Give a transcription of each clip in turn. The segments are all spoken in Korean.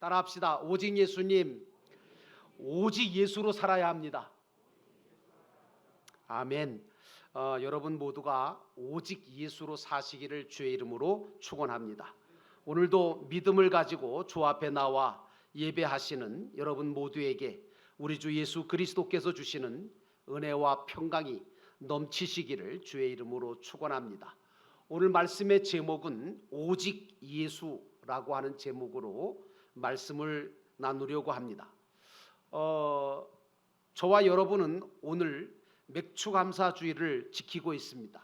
따라합시다. 오직 예수님, 오직 예수로 살아야 합니다. 아멘. 여러분 모두가 오직 예수로 사시기를 주의 이름으로 축원합니다. 오늘도 믿음을 가지고 주 앞에 나와 예배하시는 여러분 모두에게 우리 주 예수 그리스도께서 주시는 은혜와 평강이 넘치시기를 주의 이름으로 축원합니다. 오늘 말씀의 제목은 오직 예수라고 하는 제목으로 말씀을 나누려고 합니다. 저와 여러분은 오늘 맥추감사주일을 지키고 있습니다.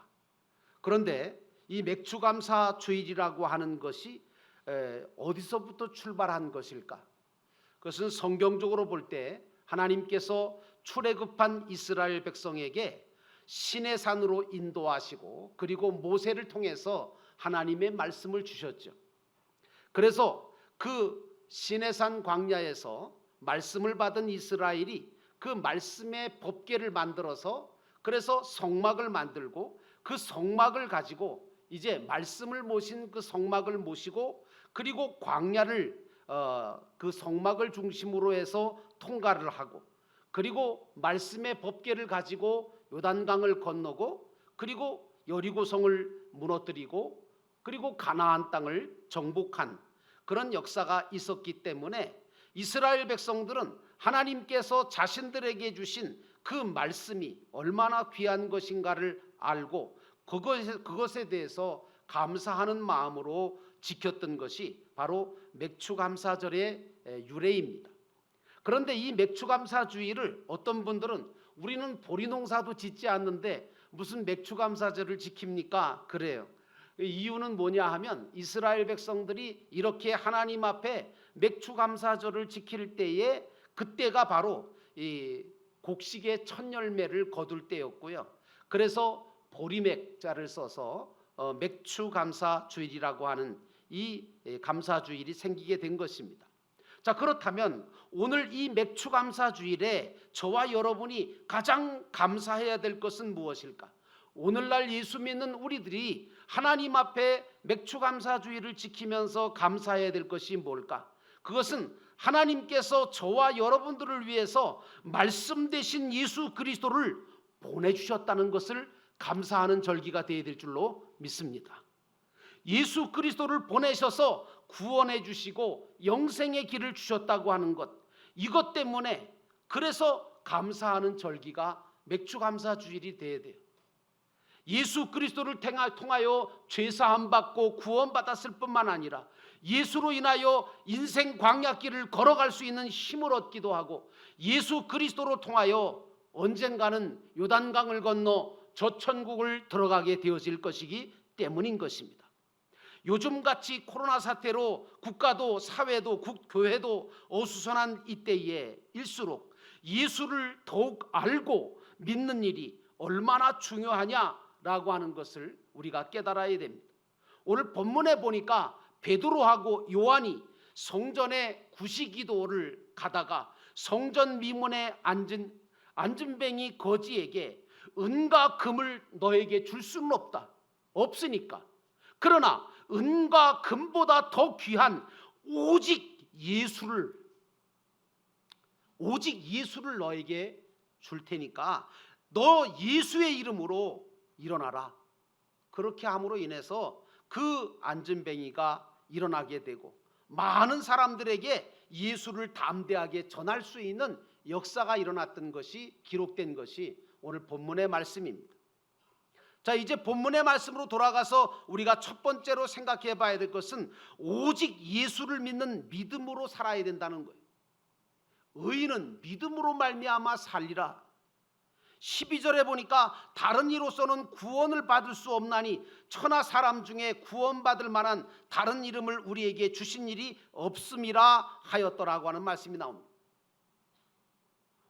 그런데 이 맥추감사주일이라고 하는 것이 어디서부터 출발한 것일까? 그것은 성경적으로 볼 때 하나님께서 출애굽한 이스라엘 백성에게 시내 산으로 인도하시고 그리고 모세를 통해서 하나님의 말씀을 주셨죠. 그래서 그 시내산 광야에서 말씀을 받은 이스라엘이 그 말씀의 법궤를 만들어서 그래서 성막을 만들고 그 성막을 가지고 이제 말씀을 모신 그 성막을 모시고 그리고 광야를 그 성막을 중심으로 해서 통과를 하고 그리고 말씀의 법궤를 가지고 요단강을 건너고 그리고 여리고성을 무너뜨리고 그리고 가나안 땅을 정복한 그런 역사가 있었기 때문에 이스라엘 백성들은 하나님께서 자신들에게 주신 그 말씀이 얼마나 귀한 것인가를 알고 그것에 대해서 감사하는 마음으로 지켰던 것이 바로 맥추감사절의 유래입니다. 그런데 이 맥추감사주일을 어떤 분들은 우리는 보리농사도 짓지 않는데 무슨 맥추감사절을 지킵니까? 그래요. 이유는 뭐냐 하면 이스라엘 백성들이 이렇게 하나님 앞에 맥추감사절을 지킬 때에 그때가 바로 이 곡식의 첫 열매를 거둘 때였고요. 그래서 보리맥자를 써서 맥추감사주일이라고 하는 이 감사주일이 생기게 된 것입니다. 자, 그렇다면 오늘 이 맥추감사주일에 저와 여러분이 가장 감사해야 될 것은 무엇일까? 오늘날 예수 믿는 우리들이 하나님 앞에 맥추감사주일을 지키면서 감사해야 될 것이 뭘까? 그것은 하나님께서 저와 여러분들을 위해서 말씀 되신 예수 그리스도를 보내주셨다는 것을 감사하는 절기가 되어야 될 줄로 믿습니다. 예수 그리스도를 보내셔서 구원해 주시고 영생의 길을 주셨다고 하는 것, 이것 때문에 그래서 감사하는 절기가 맥추감사주일이 되어야 돼요. 예수 그리스도를 통하여 죄사함 받고 구원받았을 뿐만 아니라 예수로 인하여 인생 광야길을 걸어갈 수 있는 힘을 얻기도 하고 예수 그리스도로 통하여 언젠가는 요단강을 건너 저 천국을 들어가게 되어질 것이기 때문인 것입니다. 요즘같이 코로나 사태로 국가도 사회도 교회도 어수선한 이때에 일수록 예수를 더욱 알고 믿는 일이 얼마나 중요하냐라고 하는 것을 우리가 깨달아야 됩니다. 오늘 본문에 보니까 베드로하고 요한이 성전의 구시기도를 가다가 성전 미문에 앉은 안진뱅이 거지에게 은과 금을 너에게 줄 수는 없으니까 그러나 은과 금보다 더 귀한 오직 예수를 너에게 줄 테니까 너 예수의 이름으로 일어나라. 그렇게 함으로 인해서 그 안진뱅이가 일어나게 되고 많은 사람들에게 예수를 담대하게 전할 수 있는 역사가 일어났던 것이 기록된 것이 오늘 본문의 말씀입니다. 자, 이제 본문의 말씀으로 돌아가서 우리가 첫 번째로 생각해 봐야 될 것은 오직 예수를 믿는 믿음으로 살아야 된다는 거예요. 의인은 믿음으로 말미암아 살리라. 12절에 보니까 다른 이로서는 구원을 받을 수 없나니 천하 사람 중에 구원받을 만한 다른 이름을 우리에게 주신 일이 없음이라 하였더라고 하는 말씀이 나옵니다.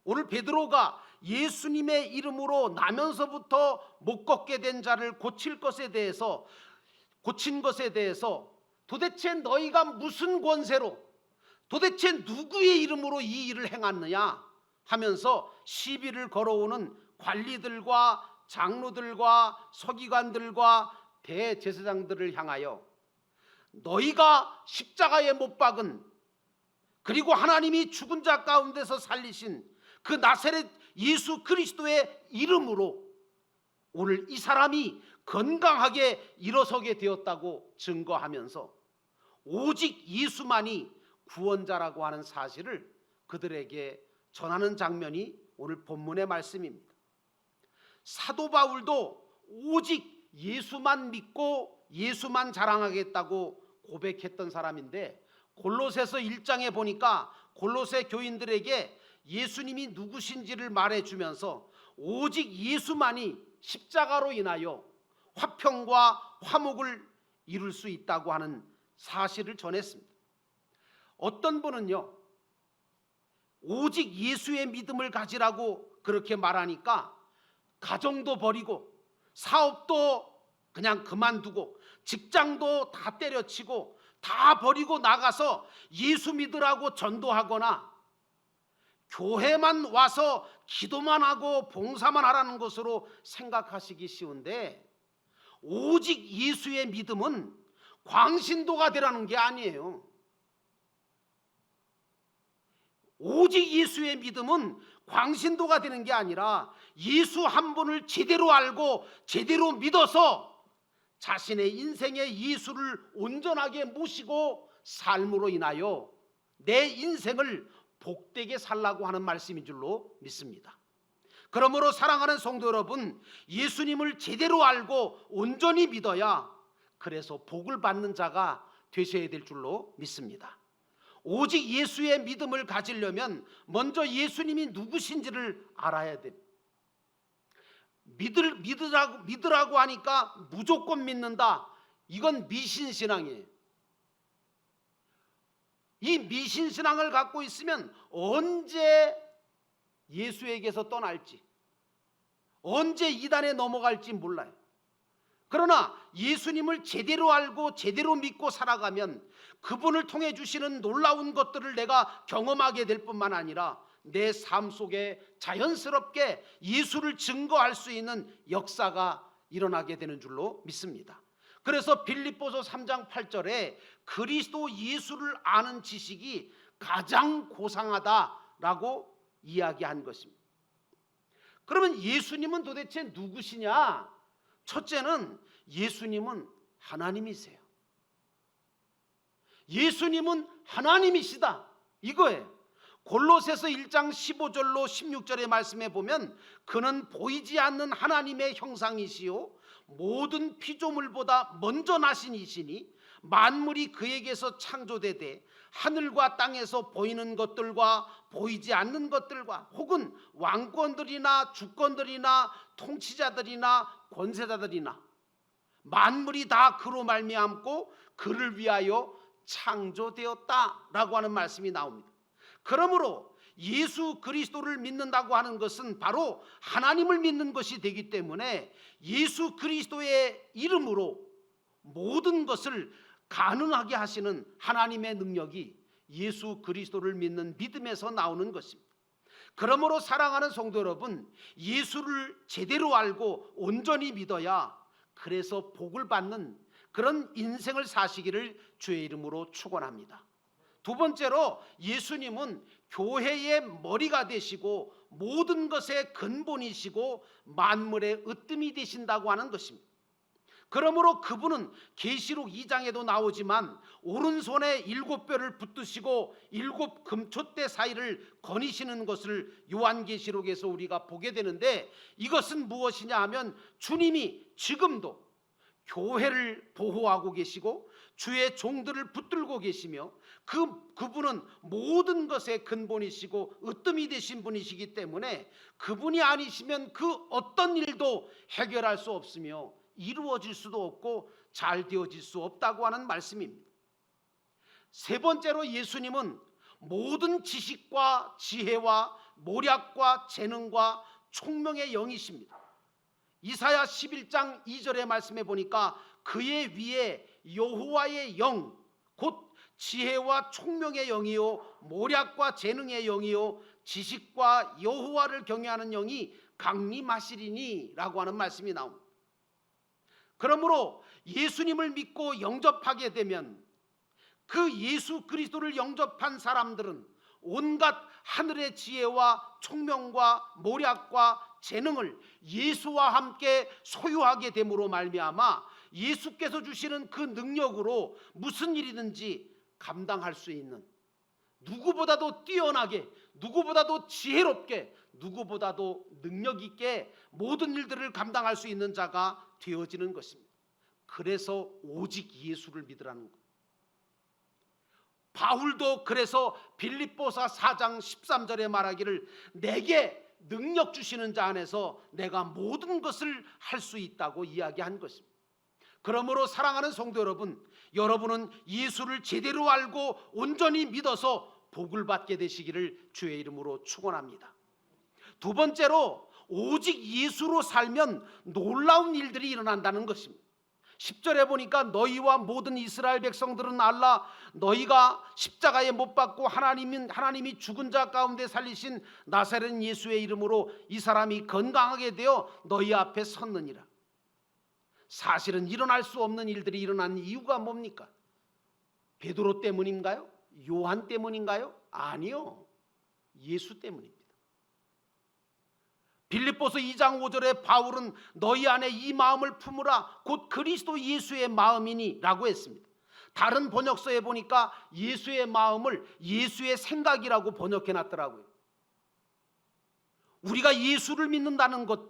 오늘 베드로가 예수님의 이름으로 나면서부터 못 걷게 된 자를 고친 것에 대해서 도대체 너희가 무슨 권세로 도대체 누구의 이름으로 이 일을 행하느냐 하면서 시비를 걸어오는 관리들과 장로들과 서기관들과 대제사장들을 향하여 너희가 십자가에 못 박은 그리고 하나님이 죽은 자 가운데서 살리신 그 나사렛 예수 그리스도의 이름으로 오늘 이 사람이 건강하게 일어서게 되었다고 증거하면서 오직 예수만이 구원자라고 하는 사실을 그들에게 전하는 장면이 오늘 본문의 말씀입니다. 사도 바울도 오직 예수만 믿고 예수만 자랑하겠다고 고백했던 사람인데, 골로새서 1장에 보니까 골로새 교인들에게 예수님이 누구신지를 말해주면서 오직 예수만이 십자가로 인하여 화평과 화목을 이룰 수 있다고 하는 사실을 전했습니다. 어떤 분은요, 오직 예수의 믿음을 가지라고 그렇게 말하니까 가정도 버리고 사업도 그냥 그만두고 직장도 다 때려치고 다 버리고 나가서 예수 믿으라고 전도하거나 교회만 와서 기도만 하고 봉사만 하라는 것으로 생각하시기 쉬운데, 오직 예수의 믿음은 광신도가 되라는 게 아니에요. 오직 예수의 믿음은 광신도가 되는 게 아니라 예수 한 분을 제대로 알고 제대로 믿어서 자신의 인생의 예수를 온전하게 모시고 삶으로 인하여 내 인생을 복되게 살라고 하는 말씀인 줄로 믿습니다. 그러므로 사랑하는 성도 여러분, 예수님을 제대로 알고 온전히 믿어야 그래서 복을 받는 자가 되셔야 될 줄로 믿습니다. 오직 예수의 믿음을 가지려면 먼저 예수님이 누구신지를 알아야 됩니다. 믿으라고 하니까 무조건 믿는다, 이건 미신신앙이에요. 이 미신신앙을 갖고 있으면 언제 예수에게서 떠날지, 언제 이단에 넘어갈지 몰라요. 그러나 예수님을 제대로 알고 제대로 믿고 살아가면 그분을 통해 주시는 놀라운 것들을 내가 경험하게 될 뿐만 아니라 내 삶 속에 자연스럽게 예수를 증거할 수 있는 역사가 일어나게 되는 줄로 믿습니다. 그래서 빌립보서 3장 8절에 그리스도 예수를 아는 지식이 가장 고상하다라고 이야기한 것입니다. 그러면 예수님은 도대체 누구시냐? 첫째는 예수님은 하나님이세요. 예수님은 하나님이시다, 이거예요. 골로새서 1장 15절로 16절의 말씀에 보면 그는 보이지 않는 하나님의 형상이시요 모든 피조물보다 먼저 나신 이시니 만물이 그에게서 창조되되 하늘과 땅에서 보이는 것들과 보이지 않는 것들과 혹은 왕권들이나 주권들이나 통치자들이나 권세자들이나 만물이 다 그로 말미암고 그를 위하여 창조되었다라고 하는 말씀이 나옵니다. 그러므로 예수 그리스도를 믿는다고 하는 것은 바로 하나님을 믿는 것이 되기 때문에 예수 그리스도의 이름으로 모든 것을 가능하게 하시는 하나님의 능력이 예수 그리스도를 믿는 믿음에서 나오는 것입니다. 그러므로 사랑하는 성도 여러분, 예수를 제대로 알고 온전히 믿어야 그래서 복을 받는 그런 인생을 사시기를 주의 이름으로 축원합니다. 두 번째로 예수님은 교회의 머리가 되시고 모든 것의 근본이시고 만물의 으뜸이 되신다고 하는 것입니다. 그러므로 그분은 계시록 2장에도 나오지만 오른손에 7뼈를 붙드시고 7 금촛대 사이를 거니시는 것을 요한계시록에서 우리가 보게 되는데, 이것은 무엇이냐 하면 주님이 지금도 교회를 보호하고 계시고 주의 종들을 붙들고 계시며 그분은 모든 것의 근본이시고 으뜸이 되신 분이시기 때문에 그분이 아니시면 그 어떤 일도 해결할 수 없으며 이루어질 수도 없고 잘 되어질 수 없다고 하는 말씀입니다. 세 번째로 예수님은 모든 지식과 지혜와 모략과 재능과 총명의 영이십니다. 이사야 11장 2절의 말씀에 보니까 그의 위에 여호와의 영 곧 지혜와 총명의 영이요 모략과 재능의 영이요 지식과 여호와를 경외하는 영이 강림하시리니 라고 하는 말씀이 나옵니다. 그러므로 예수님을 믿고 영접하게 되면 그 예수 그리스도를 영접한 사람들은 온갖 하늘의 지혜와 총명과 모략과 재능을 예수와 함께 소유하게 됨으로 말미암아 예수께서 주시는 그 능력으로 무슨 일이든지 감당할 수 있는, 누구보다도 뛰어나게, 누구보다도 지혜롭게, 누구보다도 능력 있게 모든 일들을 감당할 수 있는 자가 되어지는 것입니다. 그래서 오직 예수를 믿으라는 것. 바울도 그래서 빌립보서 4장 13절에 말하기를 내게 능력 주시는 자 안에서 내가 모든 것을 할 수 있다고 이야기한 것입니다. 그러므로 사랑하는 성도 여러분, 여러분은 예수를 제대로 알고 온전히 믿어서 복을 받게 되시기를 주의 이름으로 축원합니다. 두 번째로 오직 예수로 살면 놀라운 일들이 일어난다는 것입니다. 10절에 보니까 너희와 모든 이스라엘 백성들은 알라, 너희가 십자가에 못 박고 하나님이 죽은 자 가운데 살리신 나사렛 예수의 이름으로 이 사람이 건강하게 되어 너희 앞에 섰느니라. 사실은 일어날 수 없는 일들이 일어난 이유가 뭡니까? 베드로 때문인가요? 요한 때문인가요? 아니요, 예수 때문입니다. 빌립보서 2장 5절에 바울은 너희 안에 이 마음을 품으라 곧 그리스도 예수의 마음이니 라고 했습니다. 다른 번역서에 보니까 예수의 마음을 예수의 생각이라고 번역해 놨더라고요. 우리가 예수를 믿는다는 것,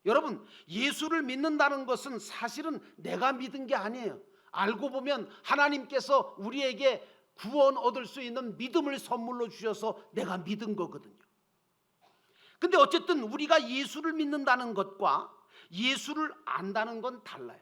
여러분, 예수를 믿는다는 것은 사실은 내가 믿은 게 아니에요. 알고 보면 하나님께서 우리에게 구원 얻을 수 있는 믿음을 선물로 주셔서 내가 믿은 거거든요. 근데 어쨌든 우리가 예수를 믿는다는 것과 예수를 안다는 건 달라요.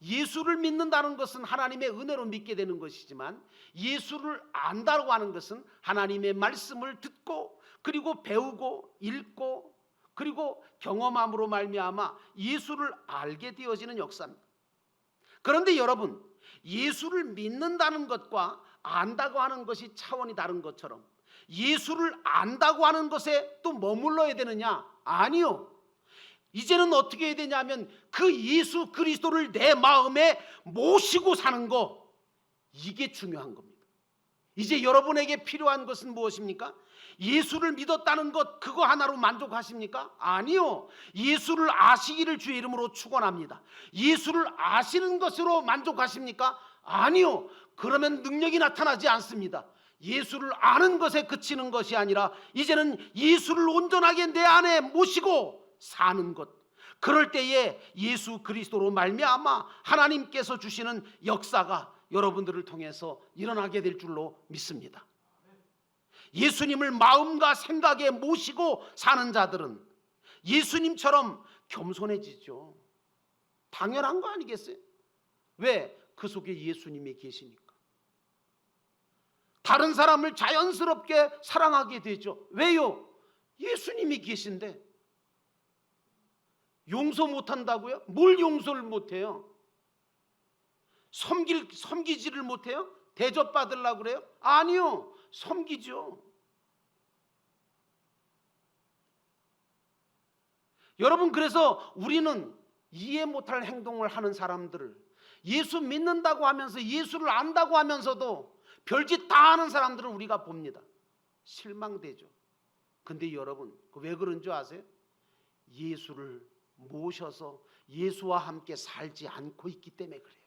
예수를 믿는다는 것은 하나님의 은혜로 믿게 되는 것이지만 예수를 안다고 하는 것은 하나님의 말씀을 듣고 그리고 배우고 읽고 그리고 경험함으로 말미암아 예수를 알게 되어지는 역사입니다. 그런데 여러분, 예수를 믿는다는 것과 안다고 하는 것이 차원이 다른 것처럼 예수를 안다고 하는 것에 또 머물러야 되느냐? 아니요. 이제는 어떻게 해야 되냐면 그 예수 그리스도를 내 마음에 모시고 사는 거, 이게 중요한 겁니다. 이제 여러분에게 필요한 것은 무엇입니까? 예수를 믿었다는 것, 그거 하나로 만족하십니까? 아니요. 예수를 아시기를 주의 이름으로 축원합니다. 예수를 아시는 것으로 만족하십니까? 아니요. 그러면 능력이 나타나지 않습니다. 예수를 아는 것에 그치는 것이 아니라 이제는 예수를 온전하게 내 안에 모시고 사는 것, 그럴 때에 예수 그리스도로 말미암아 하나님께서 주시는 역사가 여러분들을 통해서 일어나게 될 줄로 믿습니다. 예수님을 마음과 생각에 모시고 사는 자들은 예수님처럼 겸손해지죠. 당연한 거 아니겠어요? 왜? 그 속에 예수님이 계시니까. 다른 사람을 자연스럽게 사랑하게 되죠. 왜요? 예수님이 계신데. 용서 못한다고요? 뭘 용서를 못해요? 섬기지를 못해요? 대접받으려고 그래요? 아니요, 섬기죠. 여러분, 그래서 우리는 이해 못할 행동을 하는 사람들을, 예수 믿는다고 하면서 예수를 안다고 하면서도 별짓 다 하는 사람들을 우리가 봅니다. 실망되죠. 근데 여러분, 왜 그런 줄 아세요? 예수를 모셔서 예수와 함께 살지 않고 있기 때문에 그래요.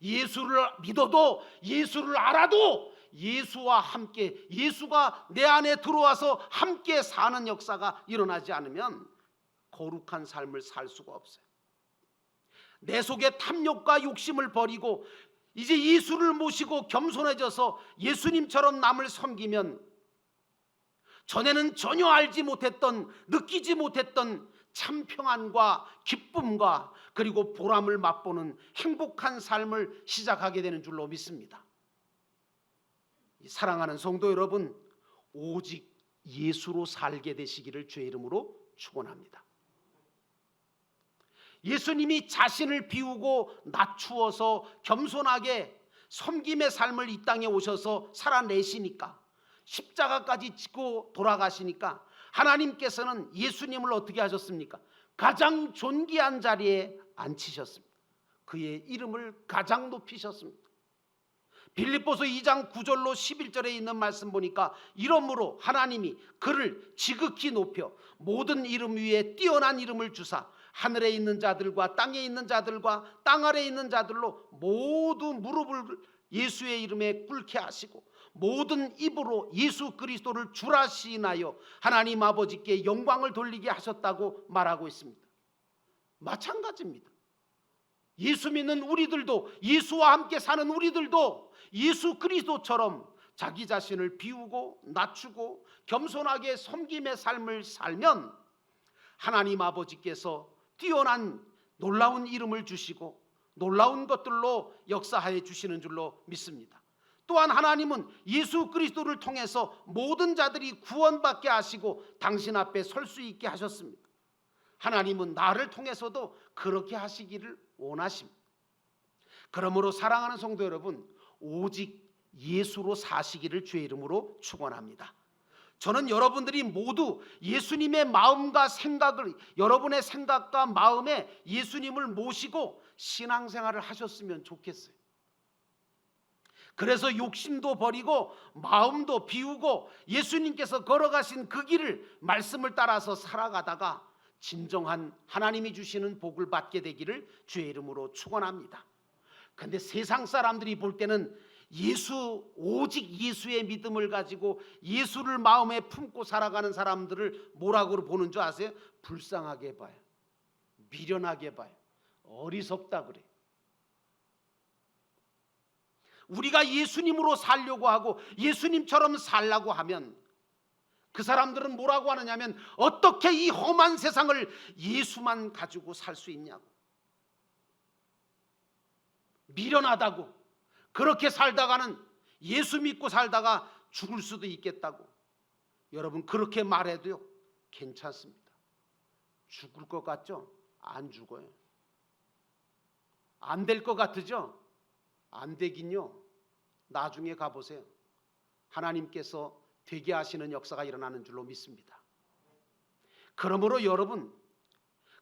예수를 믿어도 예수를 알아도 예수와 함께, 예수가 내 안에 들어와서 함께 사는 역사가 일어나지 않으면 거룩한 삶을 살 수가 없어요. 내 속에 탐욕과 욕심을 버리고 이제 예수를 모시고 겸손해져서 예수님처럼 남을 섬기면 전에는 전혀 알지 못했던, 느끼지 못했던 참 평안과 기쁨과 그리고 보람을 맛보는 행복한 삶을 시작하게 되는 줄로 믿습니다. 사랑하는 성도 여러분, 오직 예수로 살게 되시기를 주의 이름으로 축원합니다. 예수님이 자신을 비우고 낮추어서 겸손하게 섬김의 삶을 이 땅에 오셔서 살아내시니까, 십자가까지 지고 돌아가시니까 하나님께서는 예수님을 어떻게 하셨습니까? 가장 존귀한 자리에 앉히셨습니다. 그의 이름을 가장 높이셨습니다. 빌립보서 2장 9절로 11절에 있는 말씀 보니까 이러므로 하나님이 그를 지극히 높여 모든 이름 위에 뛰어난 이름을 주사 하늘에 있는 자들과 땅에 있는 자들과 땅 아래에 있는 자들로 모두 무릎을 예수의 이름에 꿇게 하시고 모든 입으로 예수 그리스도를 주라 시인하여 하나님 아버지께 영광을 돌리게 하셨다고 말하고 있습니다. 마찬가지입니다. 예수 믿는 우리들도, 예수와 함께 사는 우리들도 예수 그리스도처럼 자기 자신을 비우고 낮추고 겸손하게 섬김의 삶을 살면 하나님 아버지께서 뛰어난 놀라운 이름을 주시고 놀라운 것들로 역사하여 주시는 줄로 믿습니다. 또한 하나님은 예수 그리스도를 통해서 모든 자들이 구원받게 하시고 당신 앞에 설 수 있게 하셨습니다. 하나님은 나를 통해서도 그렇게 하시기를 원하십니다. 그러므로 사랑하는 성도 여러분, 오직 예수로 사시기를 주의 이름으로 축원합니다. 저는 여러분들이 모두 예수님의 마음과 생각을, 여러분의 생각과 마음에 예수님을 모시고 신앙생활을 하셨으면 좋겠어요. 그래서 욕심도 버리고 마음도 비우고 예수님께서 걸어가신 그 길을, 말씀을 따라서 살아가다가 진정한 하나님이 주시는 복을 받게 되기를 주의 이름으로 축원합니다. 근데 세상 사람들이 볼 때는 오직 예수의 믿음을 가지고 예수를 마음에 품고 살아가는 사람들을 뭐라고 보는 줄 아세요? 불쌍하게 봐요. 미련하게 봐요. 어리석다 그래요. 우리가 예수님으로 살려고 하고 예수님처럼 살려고 하면 그 사람들은 뭐라고 하느냐면 어떻게 이 험한 세상을 예수만 가지고 살 수 있냐고, 미련하다고, 그렇게 살다가는 예수 믿고 살다가 죽을 수도 있겠다고. 여러분, 그렇게 말해도요 괜찮습니다. 죽을 것 같죠? 안 죽어요. 안 될 것 같으죠? 안 되긴요. 나중에 가보세요. 하나님께서 되게 하시는 역사가 일어나는 줄로 믿습니다. 그러므로 여러분,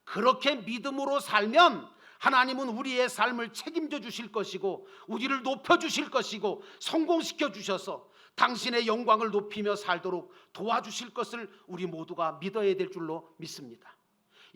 그렇게 믿음으로 살면 하나님은 우리의 삶을 책임져 주실 것이고 우리를 높여 주실 것이고 성공시켜 주셔서 당신의 영광을 높이며 살도록 도와주실 것을 우리 모두가 믿어야 될 줄로 믿습니다.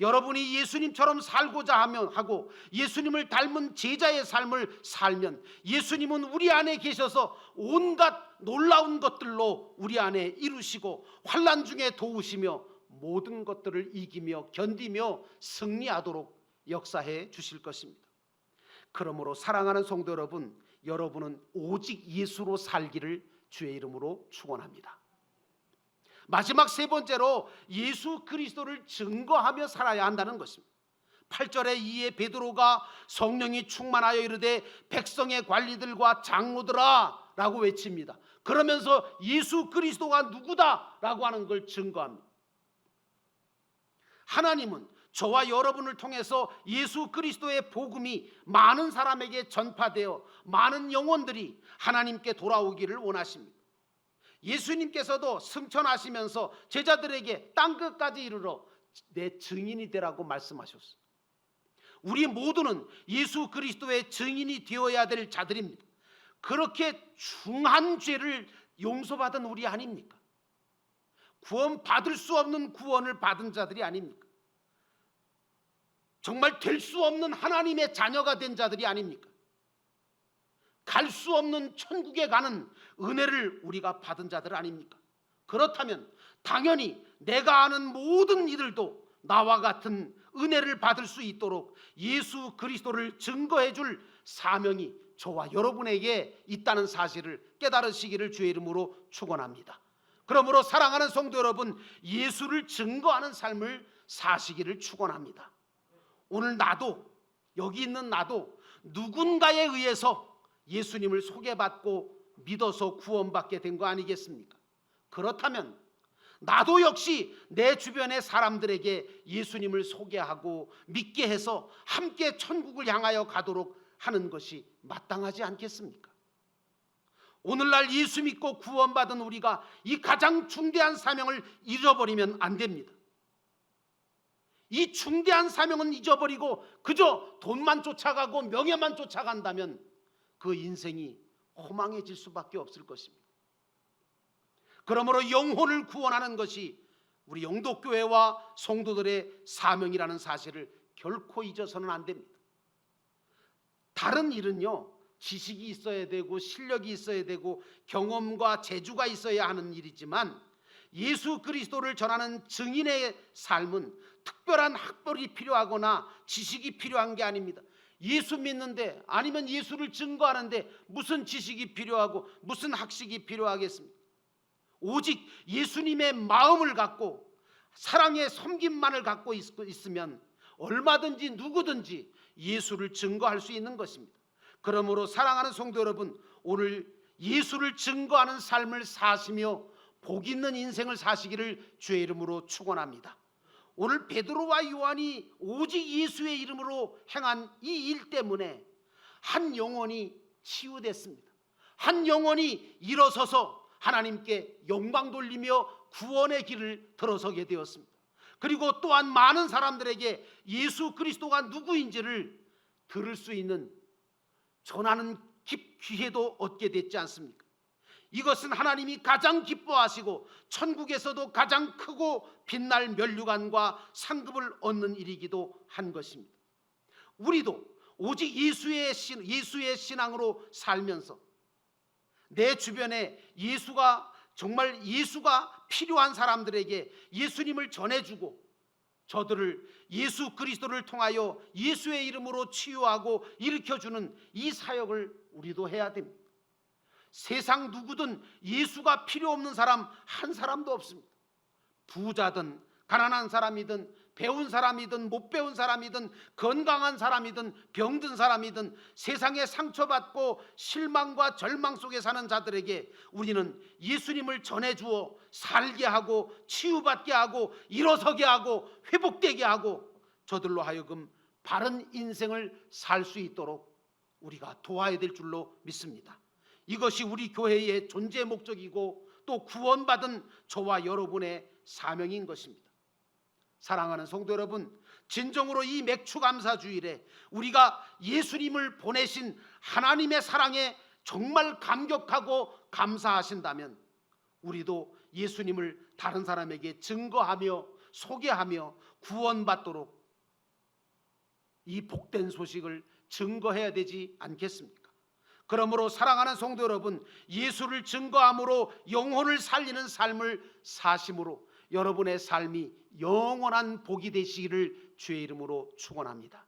여러분이 예수님처럼 살고자 하고 예수님을 닮은 제자의 삶을 살면 예수님은 우리 안에 계셔서 온갖 놀라운 것들로 우리 안에 이루시고 환난 중에 도우시며 모든 것들을 이기며 견디며 승리하도록 역사해 주실 것입니다. 그러므로 사랑하는 성도 여러분, 여러분은 오직 예수로 살기를 주의 이름으로 축원합니다. 마지막 세 번째로 예수 그리스도를 증거하며 살아야 한다는 것입니다. 8절에 이에 베드로가 성령이 충만하여 이르되 백성의 관리들과 장로들아 라고 외칩니다. 그러면서 예수 그리스도가 누구다 라고 하는 걸 증거합니다. 하나님은 저와 여러분을 통해서 예수 그리스도의 복음이 많은 사람에게 전파되어 많은 영혼들이 하나님께 돌아오기를 원하십니다. 예수님께서도 승천하시면서 제자들에게 땅끝까지 이르러 내 증인이 되라고 말씀하셨어요. 우리 모두는 예수 그리스도의 증인이 되어야 될 자들입니다. 그렇게 중한 죄를 용서받은 우리 아닙니까? 구원받을 수 없는 구원을 받은 자들이 아닙니까? 정말 될 수 없는 하나님의 자녀가 된 자들이 아닙니까? 갈 수 없는 천국에 가는 은혜를 우리가 받은 자들 아닙니까? 그렇다면 당연히 내가 아는 모든 이들도 나와 같은 은혜를 받을 수 있도록 예수 그리스도를 증거해 줄 사명이 저와 여러분에게 있다는 사실을 깨달으시기를 주의 이름으로 축원합니다. 그러므로 사랑하는 성도 여러분, 예수를 증거하는 삶을 사시기를 축원합니다. 오늘 나도, 여기 있는 나도 누군가에 의해서 예수님을 소개받고 믿어서 구원받게 된 거 아니겠습니까? 그렇다면 나도 역시 내 주변의 사람들에게 예수님을 소개하고 믿게 해서 함께 천국을 향하여 가도록 하는 것이 마땅하지 않겠습니까? 오늘날 예수 믿고 구원받은 우리가 이 가장 중대한 사명을 잃어버리면 안 됩니다. 이 중대한 사명은 잊어버리고 그저 돈만 쫓아가고 명예만 쫓아간다면 그 인생이 허망해질 수밖에 없을 것입니다. 그러므로 영혼을 구원하는 것이 우리 영도교회와 성도들의 사명이라는 사실을 결코 잊어서는 안 됩니다. 다른 일은요, 지식이 있어야 되고 실력이 있어야 되고 경험과 재주가 있어야 하는 일이지만 예수 그리스도를 전하는 증인의 삶은 특별한 학벌이 필요하거나 지식이 필요한 게 아닙니다. 예수 믿는데 아니면 예수를 증거하는데 무슨 지식이 필요하고 무슨 학식이 필요하겠습니까? 오직 예수님의 마음을 갖고 사랑의 섬김만을 갖고 있으면 얼마든지 누구든지 예수를 증거할 수 있는 것입니다. 그러므로 사랑하는 성도 여러분, 오늘 예수를 증거하는 삶을 사시며 복 있는 인생을 사시기를 주의 이름으로 축원합니다. 오늘 베드로와 요한이 오직 예수의 이름으로 행한 이 일 때문에 한 영혼이 치유됐습니다. 한 영혼이 일어서서 하나님께 영광 돌리며 구원의 길을 들어서게 되었습니다. 그리고 또한 많은 사람들에게 예수 그리스도가 누구인지를 들을 수 있는 전하는 기회도 얻게 됐지 않습니까? 이것은 하나님이 가장 기뻐하시고 천국에서도 가장 크고 빛날 면류관과 상급을 얻는 일이기도 한 것입니다. 우리도 오직 예수의 신앙으로 살면서 내 주변에 정말 예수가 필요한 사람들에게 예수님을 전해주고 저들을 예수 그리스도를 통하여 예수의 이름으로 치유하고 일으켜주는 이 사역을 우리도 해야 됩니다. 세상 누구든 예수가 필요 없는 사람 한 사람도 없습니다. 부자든 가난한 사람이든 배운 사람이든 못 배운 사람이든 건강한 사람이든 병든 사람이든 세상에 상처받고 실망과 절망 속에 사는 자들에게 우리는 예수님을 전해주어 살게 하고 치유받게 하고 일어서게 하고 회복되게 하고 저들로 하여금 바른 인생을 살 수 있도록 우리가 도와야 될 줄로 믿습니다. 이것이 우리 교회의 존재 목적이고 또 구원받은 저와 여러분의 사명인 것입니다. 사랑하는 성도 여러분, 진정으로 이 맥추감사주일에 우리가 예수님을 보내신 하나님의 사랑에 정말 감격하고 감사하신다면 우리도 예수님을 다른 사람에게 증거하며 소개하며 구원받도록 이 복된 소식을 증거해야 되지 않겠습니까? 그러므로 사랑하는 성도 여러분, 예수를 증거함으로 영혼을 살리는 삶을 사심으로 여러분의 삶이 영원한 복이 되시기를 주의 이름으로 축원합니다.